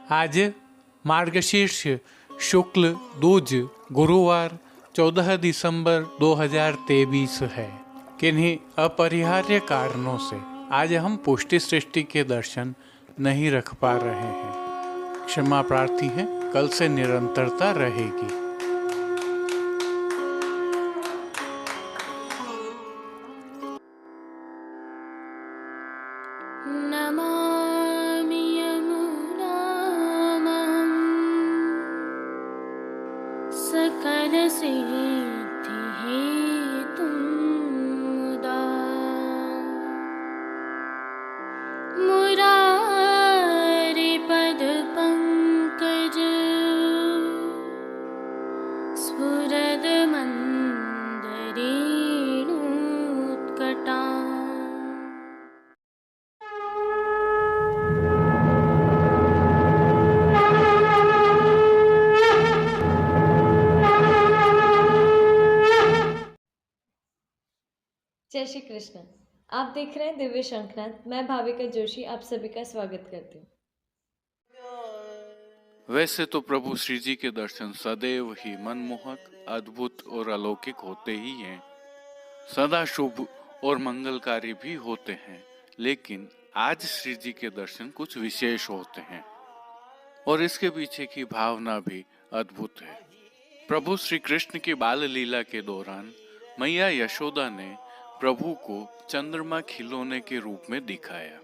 आज मार्गशीर्ष शुक्ल दूज गुरुवार 14 दिसंबर 2023 है। किन्हीं अपरिहार्य कारणों से आज हम पुष्टि सृष्टि के दर्शन नहीं रख पा रहे हैं। क्षमा प्रार्थी हैं, कल से निरंतरता रहेगी। नमामि यमुनामहं सकलसिद्धिहेतुं मुदा मुरारिपदपङ्कज स्फुरदमन्दरेणुत्कटा। जय श्री कृष्ण। आप देख रहे हैं दिव्य शंखनाद। मैं भाविका जोशी आप सभी का स्वागत करती हूँ। वैसे तो प्रभु श्री जी के दर्शन सदैव ही मनमोहक, अद्भुत और अलौकिक होते ही हैं, सदा शुभ और मंगलकारी भी होते हैं। लेकिन आज श्री जी के दर्शन कुछ विशेष होते हैं और इसके पीछे की भावना भी अद्भुत है। प्रभु श्री कृष्ण की बाल लीला के दौरान मैया यशोदा ने प्रभु को चंद्रमा खिलौने के रूप में दिखाया।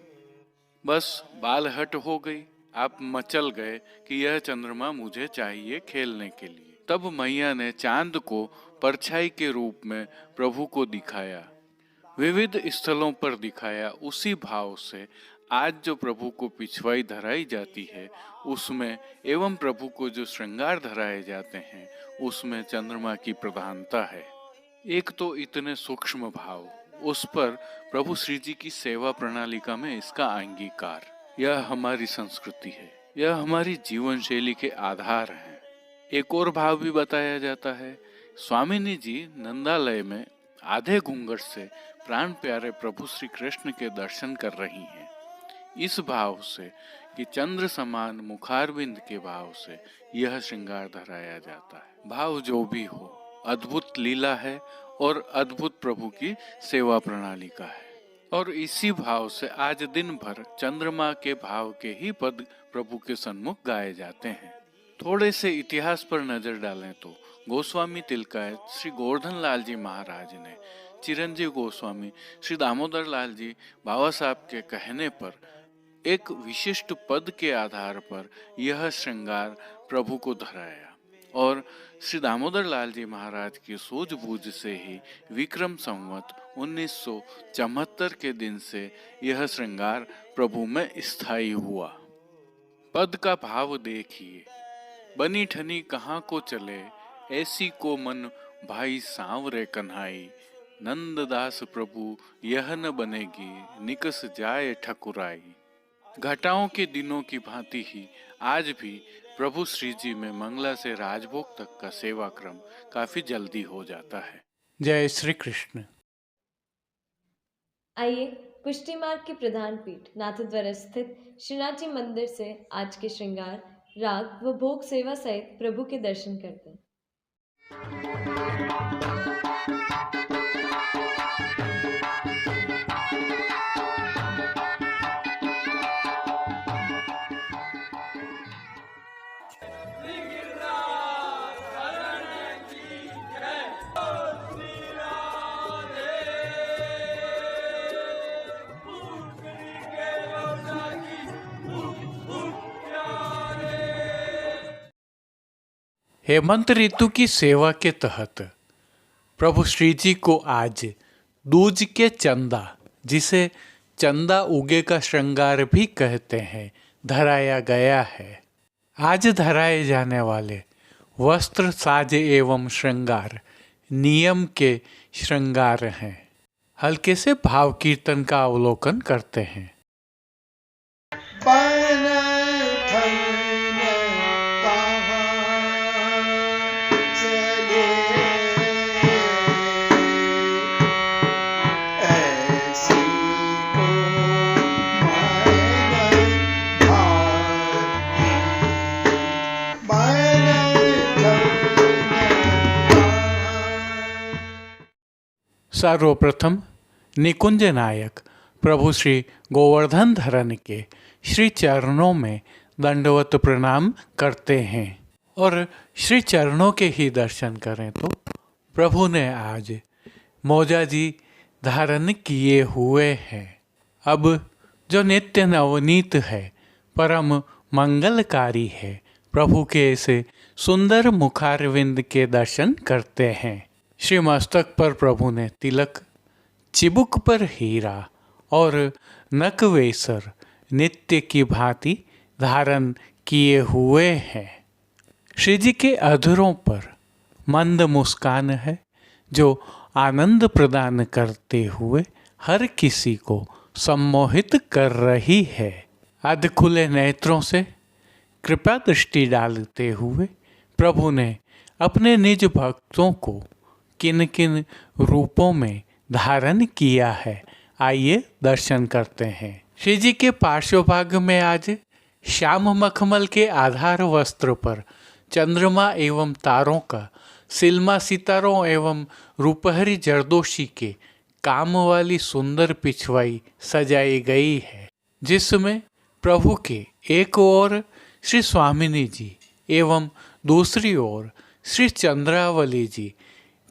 बस बाल हट हो गई, आप मचल गए कि यह चंद्रमा मुझे चाहिए खेलने के लिए। तब मैया ने चांद को परछाई के रूप में प्रभु को दिखाया, विविध स्थलों पर दिखाया। उसी भाव से आज जो प्रभु को पिछवाई धराई जाती है उसमें एवं प्रभु को जो श्रृंगार धराए जाते हैं उसमें चंद्रमा की प्रधानता है। एक तो इतने सूक्ष्म भाव, उस पर प्रभु श्री जी की सेवा प्रणालिका में इसका अंगीकार, यह हमारी संस्कृति है, यह हमारी जीवन शैली के आधार हैं। एक और भाव भी बताया जाता है। स्वामिनी जी नंदालय में आधे घूंघट से प्राण प्यारे प्रभु श्री कृष्ण के दर्शन कर रही हैं, इस भाव से कि चंद्र समान मुखारविंद के भाव से यह श्रृंगार धराया जाता है। भाव जो भी हो, अद्भुत लीला है और अद्भुत प्रभु की सेवा प्रणाली का है। और इसी भाव से आज दिन भर चंद्रमा के भाव के ही पद प्रभु के सन्मुख गाए जाते हैं। थोड़े से इतिहास पर नजर डालें तो गोस्वामी तिलकायत श्री गोवर्धन लाल जी महाराज ने चिरंजीव गोस्वामी श्री दामोदर लाल जी बाबा साहब के कहने पर एक विशिष्ट पद के आधार पर यह श्रृंगार प्रभु को धराया और श्री दामोदर लाल जी महाराज की सूझबूझ से ही विक्रम संवत 1974 के दिन से यह श्रृंगार प्रभु में स्थायी हुआ। पद का भाव देखिए, बनी ठनी कहाँ को चले, ऐसी को मन भाई सांवरे कन्हाई, नंददास प्रभु यह न बनेगी, निकस जाए ठकुराई। घटाओं के दिनों की भांति ही आज भी प्रभु श्री जी में मंगला से राजभोग तक का सेवा क्रम काफी जल्दी हो जाता है। जय श्री कृष्ण। आइए पुष्टि मार्ग के प्रधान पीठ नाथद्वारा स्थित श्रीनाथ जी मंदिर से आज के श्रृंगार, राग व भोग सेवा सहित प्रभु के दर्शन करते हैं। हेमंत ऋतु की सेवा के तहत प्रभु श्री जी को आज दूज के चंदा, जिसे चंदा उगे का श्रृंगार भी कहते हैं, धराया गया है। आज धराए जाने वाले वस्त्र, साज एवं श्रृंगार नियम के श्रृंगार हैं। हल्के से भाव कीर्तन का अवलोकन करते हैं। सर्वप्रथम निकुंज नायक प्रभु श्री गोवर्धन धरन के श्री चरणों में दंडवत प्रणाम करते हैं और श्री चरणों के ही दर्शन करें तो प्रभु ने आज मौजा जी धारण किए हुए हैं। अब जो नित्य नवनीत है, परम मंगलकारी है, प्रभु के ऐसे सुंदर मुखारविंद के दर्शन करते हैं। श्री मस्तक पर प्रभु ने तिलक, चिबुक पर हीरा और नकवेसर नित्य की भांति धारण किए हुए हैं। श्री जी के अधरों पर मंद मुस्कान है जो आनंद प्रदान करते हुए हर किसी को सम्मोहित कर रही है। अध खुले नेत्रों से कृपा दृष्टि डालते हुए प्रभु ने अपने निज भक्तों को किन किन रूपों में धारण किया है, आइए दर्शन करते हैं। श्री जी के पार्श्वभाग में आज श्याम मखमल के आधार वस्त्र पर चंद्रमा एवं तारों का, सिल्मा सितारों एवं रूपहरी जरदोशी के काम वाली सुंदर पिछवाई सजाई गई है, जिसमें प्रभु के एक ओर श्री स्वामिनी जी एवं दूसरी ओर श्री चंद्रावली जी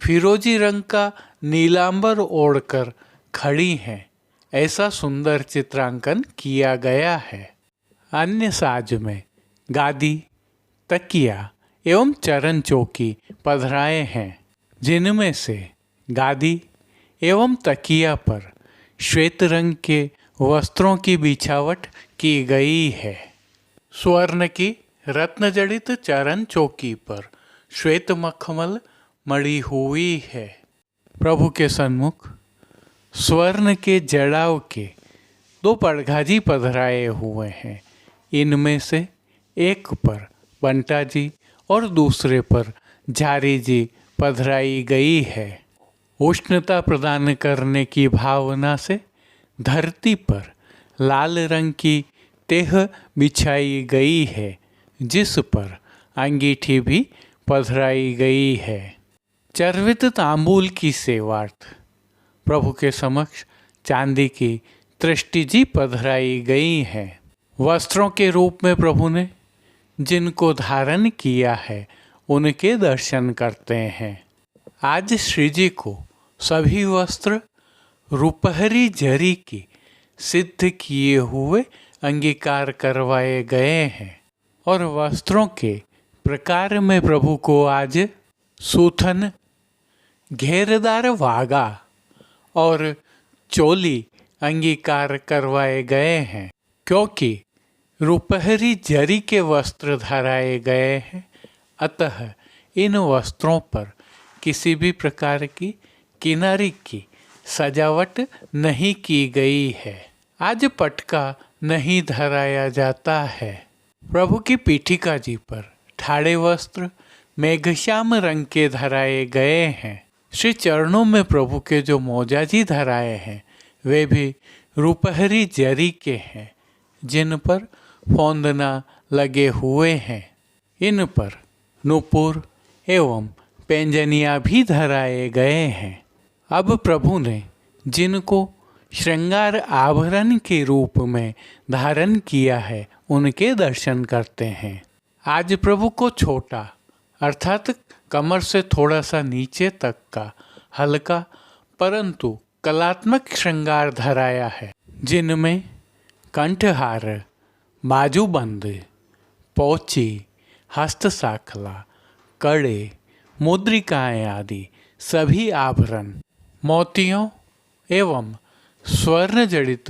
फिरोजी रंग का नीलांबर ओढ़कर खड़ी हैं, ऐसा सुंदर चित्रांकन किया गया है। अन्य साज में गादी, तकिया एवं चरण चौकी पधराए हैं, जिनमें से गादी एवं तकिया पर श्वेत रंग के वस्त्रों की बिछावट की गई है। स्वर्ण की रत्नजड़ित चरण चौकी पर श्वेत मखमल मड़ी हुई है। प्रभु के सन्मुख स्वर्ण के जड़ाव के 2 पड़घाजी पधराए हुए हैं। इनमें से एक पर बंटा जी और दूसरे पर झारी जी पधराई गई है। उष्णता प्रदान करने की भावना से धरती पर लाल रंग की तेह बिछाई गई है, जिस पर अंगीठी भी पधराई गई है। चर्वित तांबूल की सेवार्थ प्रभु के समक्ष चांदी की तृष्टि जी पधराई गई है। वस्त्रों के रूप में प्रभु ने जिनको धारण किया है उनके दर्शन करते हैं। आज श्री जी को सभी वस्त्र रूपहरी जरी की सिद्ध किए हुए अंगीकार करवाए गए हैं और वस्त्रों के प्रकार में प्रभु को आज सूथन, घेरदार वागा और चोली अंगीकार करवाए गए हैं, क्योंकि रूपहरी जरी के वस्त्र धराए गए हैं। अतः इन वस्त्रों पर किसी भी प्रकार की किनारी की सजावट नहीं की गई है। आज पटका नहीं धराया जाता है। प्रभु की पीठिका जी पर ठाड़े वस्त्र मेघश्याम रंग के धराए गए हैं। श्री चरणों में प्रभु के जो मौजा जी धराए हैं वे भी रूपहरी जरी के हैं, जिन पर फौंदना लगे हुए हैं। इन पर नूपुर एवं पैंजनिया भी धराए गए हैं। अब प्रभु ने जिनको श्रृंगार आभरण के रूप में धारण किया है उनके दर्शन करते हैं। आज प्रभु को छोटा अर्थात कमर से थोड़ा सा नीचे तक का हल्का परंतु कलात्मक श्रृंगार धराया है, जिनमें कंठहार, बाजूबंद, पोची, हस्तसाखला, कड़े, मुद्रिकाएं आदि सभी आभरण मोतियों एवं स्वर्ण जड़ित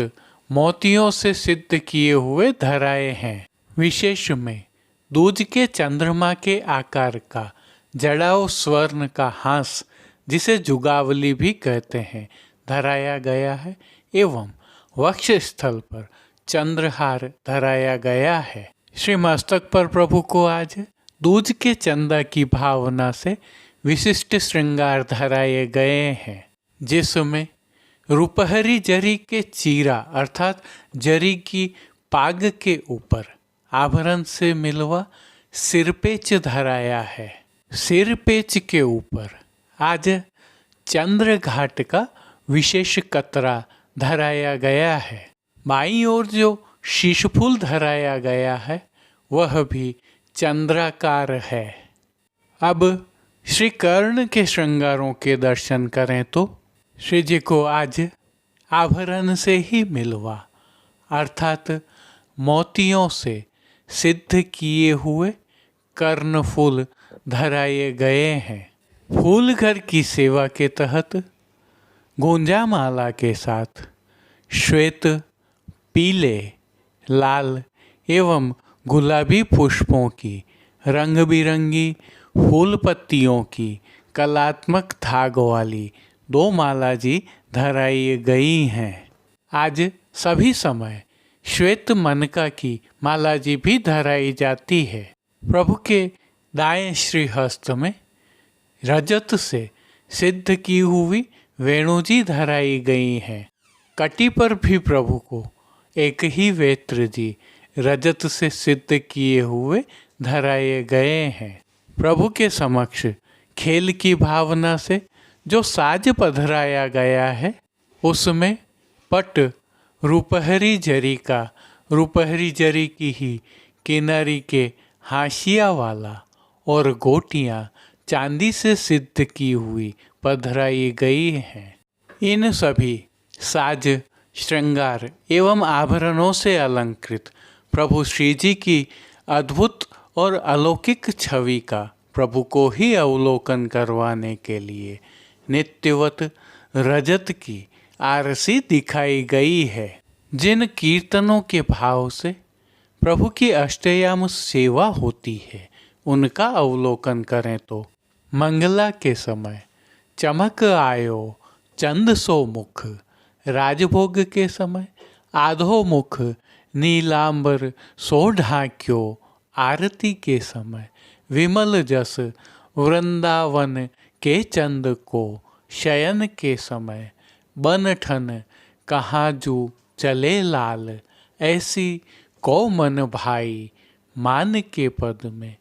मोतियों से सिद्ध किए हुए धराए हैं। विशेष में दूज के चंद्रमा के आकार का जड़ाव स्वर्ण का हांस, जिसे जुगावली भी कहते हैं, धराया गया है एवं वक्ष स्थल पर चंद्रहार धराया गया है। श्री मस्तक पर प्रभु को आज दूज के चंदा की भावना से विशिष्ट श्रृंगार धराए गए हैं, जिसमें रूपहरी जरी के चीरा अर्थात जरी की पाग के ऊपर आभरण से मिलवा सिरपेच धराया है। सिरपेच के ऊपर आज चंद्र घाट का विशेष कतरा धराया गया है। बाईं ओर जो शीशफूल धराया गया है वह भी चंद्राकार है। अब श्री कर्ण के श्रृंगारों के दर्शन करें तो श्री जी को आज आभरण से ही मिलवा अर्थात मोतियों से सिद्ध किए हुए कर्णफूल धराए गए हैं। फूल घर की सेवा के तहत गोंजा माला के साथ श्वेत, पीले, लाल एवं गुलाबी पुष्पों की रंग बिरंगी फूल पत्तियों की कलात्मक धाग वाली 2 माला जी धराई गई हैं। आज सभी समय श्वेत मनका की माला जी भी धराई जाती है। प्रभु के दाएं श्री हस्त में रजत से सिद्ध की हुई वेणु जी धराई गई हैं। कटी पर भी प्रभु को एक ही वेत्र जी रजत से सिद्ध किए हुए धराए गए हैं। प्रभु के समक्ष खेल की भावना से जो साज पधराया गया है उसमें पट रुपहरी जरी की ही किनारी के हाशिया वाला और गोटियां चांदी से सिद्ध की हुई पधराई गई हैं। इन सभी साज, श्रृंगार एवं आभरणों से अलंकृत प्रभु श्री जी की अद्भुत और अलौकिक छवि का प्रभु को ही अवलोकन करवाने के लिए नित्यवत रजत की आरसी दिखाई गई है। जिन कीर्तनों के भाव से प्रभु की अष्टयाम सेवा होती है उनका अवलोकन करें तो मंगला के समय चमक आयो चंद सो मुख, राजभोग के समय आधो मुख नीलांबर सो ढाक्यो, आरती के समय विमल जस वृंदावन के चंद को, शयन के समय बनठन कहाजू चले लाल, ऐसी को मन भाई मान के पद में,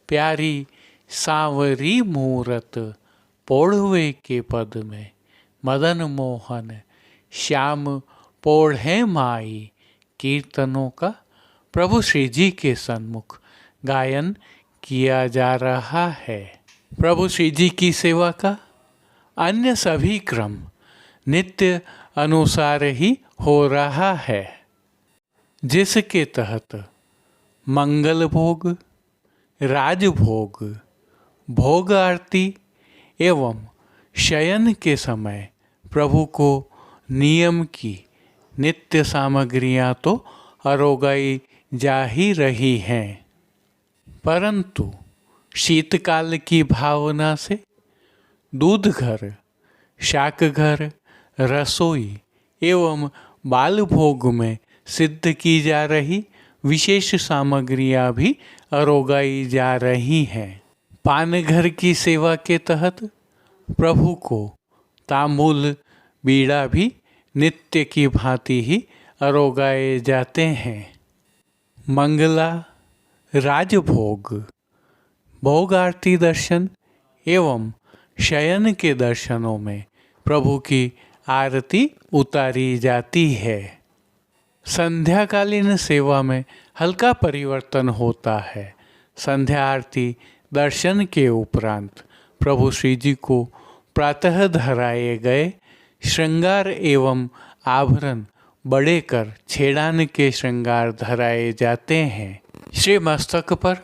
प्यारी सांवरी मूरत पोढ़वे के पद में, मदन मोहन श्याम पोढ़े माई। कीर्तनों का प्रभु श्री जी के सन्मुख गायन किया जा रहा है। प्रभु श्री जी की सेवा का अन्य सभी क्रम नित्य अनुसार ही हो रहा है, जिसके तहत मंगल भोग, राजभोग, भोग आरती एवं शयन के समय प्रभु को नियम की नित्य सामग्रियां तो अरोगाई जा ही रही हैं, परंतु शीतकाल की भावना से दूध घर, शाक घर, रसोई एवं बाल भोग में सिद्ध की जा रही विशेष सामग्रियां भी अरोगाई जा रही हैं। पान घर की सेवा के तहत प्रभु को तांबूल, बीड़ा भी नित्य की भांति ही अरोगाए जाते हैं। मंगला, राजभोग, भोग आरती दर्शन एवं शयन के दर्शनों में प्रभु की आरती उतारी जाती है। संध्याकालीन सेवा में हल्का परिवर्तन होता है। संध्या आरती दर्शन के उपरांत प्रभु श्री जी को प्रातः धराए गए श्रृंगार एवं आभरण बड़े कर छेड़ान के श्रृंगार धराए जाते हैं। श्री मस्तक पर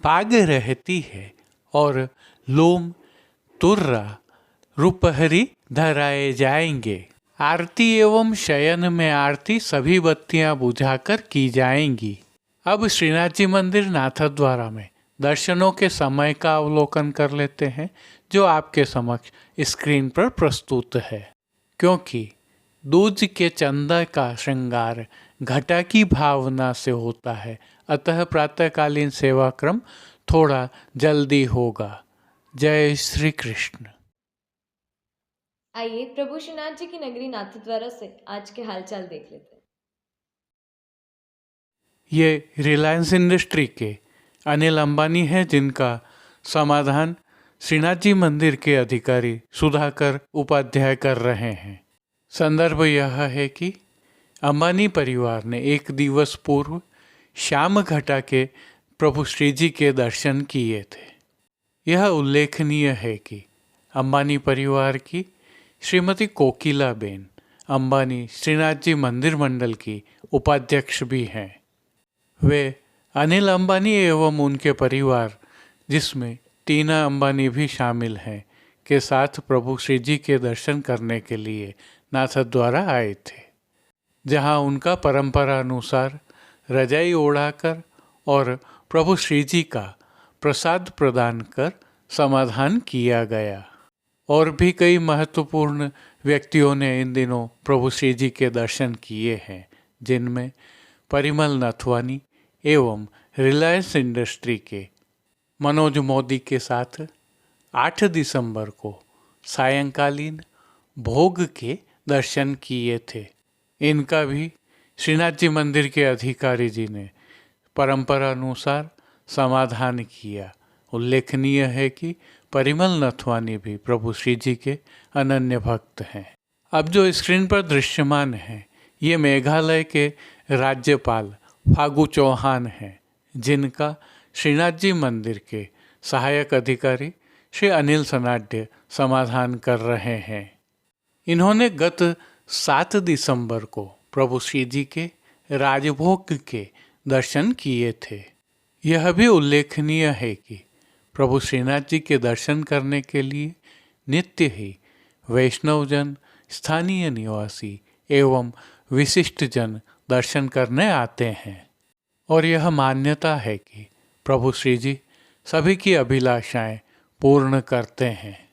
पाग रहती है और लोम, तुर्रा, रुपहरी धराए जाएंगे। आरती एवं शयन में आरती सभी बत्तियां बुझाकर की जाएंगी। अब श्रीनाथ जी मंदिर नाथद्वारा में दर्शनों के समय का अवलोकन कर लेते हैं, जो आपके समक्ष स्क्रीन पर प्रस्तुत है। क्योंकि दूज के चंदा का श्रृंगार घटा की भावना से होता है, अतः प्रातःकालीन सेवा क्रम थोड़ा जल्दी होगा। जय श्री कृष्ण। आइए प्रभु श्रीनाथ जी की नगरी नाथद्वारा से आज के हालचाल देख लेते हैं। ये रिलायंस इंडस्ट्री के अनिल अंबानी हैं, जिनका समाधान श्रीनाथ जी मंदिर के अधिकारी सुधाकर उपाध्याय कर रहे हैं। संदर्भ यह है कि अंबानी परिवार ने एक दिवस पूर्व श्याम घाटा के प्रभु श्री जी के दर्शन किए थे। यह उल्लेखनीय है कि अंबानी परिवार की श्रीमती कोकिलाबेन अंबानी श्रीनाथ जी मंदिर मंडल की उपाध्यक्ष भी हैं। वे अनिल अंबानी एवं उनके परिवार, जिसमें टीना अंबानी भी शामिल हैं, के साथ प्रभु श्री जी के दर्शन करने के लिए नाथद्वारा आए थे, जहां उनका परंपरा अनुसार रजाई ओढ़ाकर और प्रभु श्री जी का प्रसाद प्रदान कर समाधान किया गया। और भी कई महत्वपूर्ण व्यक्तियों ने इन दिनों प्रभु श्री जी के दर्शन किए हैं, जिनमें परिमल नथवानी एवं रिलायंस इंडस्ट्री के मनोज मोदी के साथ 8 दिसंबर को सायंकालीन भोग के दर्शन किए थे। इनका भी श्रीनाथ जी मंदिर के अधिकारी जी ने परंपरा अनुसार समाधान किया। उल्लेखनीय है कि परिमल नथवानी भी प्रभु श्री जी के अनन्य भक्त हैं। अब जो स्क्रीन पर दृश्यमान है, ये मेघालय के राज्यपाल फागू चौहान हैं, जिनका श्रीनाथ जी मंदिर के सहायक अधिकारी श्री अनिल सनाड्य समाधान कर रहे हैं। इन्होंने गत 7 दिसंबर को प्रभु श्री जी के राजभोग के दर्शन किए थे। यह भी उल्लेखनीय है कि प्रभु श्रीनाथ जी के दर्शन करने के लिए नित्य ही वैष्णवजन, स्थानीय निवासी एवं विशिष्ट जन दर्शन करने आते हैं। और यह मान्यता है कि प्रभु श्री जी सभी की अभिलाषाएं पूर्ण करते हैं।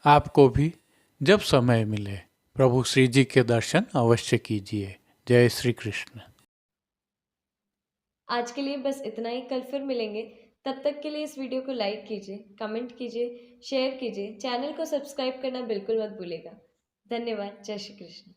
आपको भी जब समय मिले प्रभु श्री जी के दर्शन अवश्य कीजिए। जय श्री कृष्ण। आज के लिए बस इतना ही। कल फिर मिलेंगे। तब तक के लिए इस वीडियो को लाइक कीजिए, कमेंट कीजिए, शेयर कीजिए, चैनल को सब्सक्राइब करना बिल्कुल मत भूलिएगा। धन्यवाद। जय श्री कृष्ण।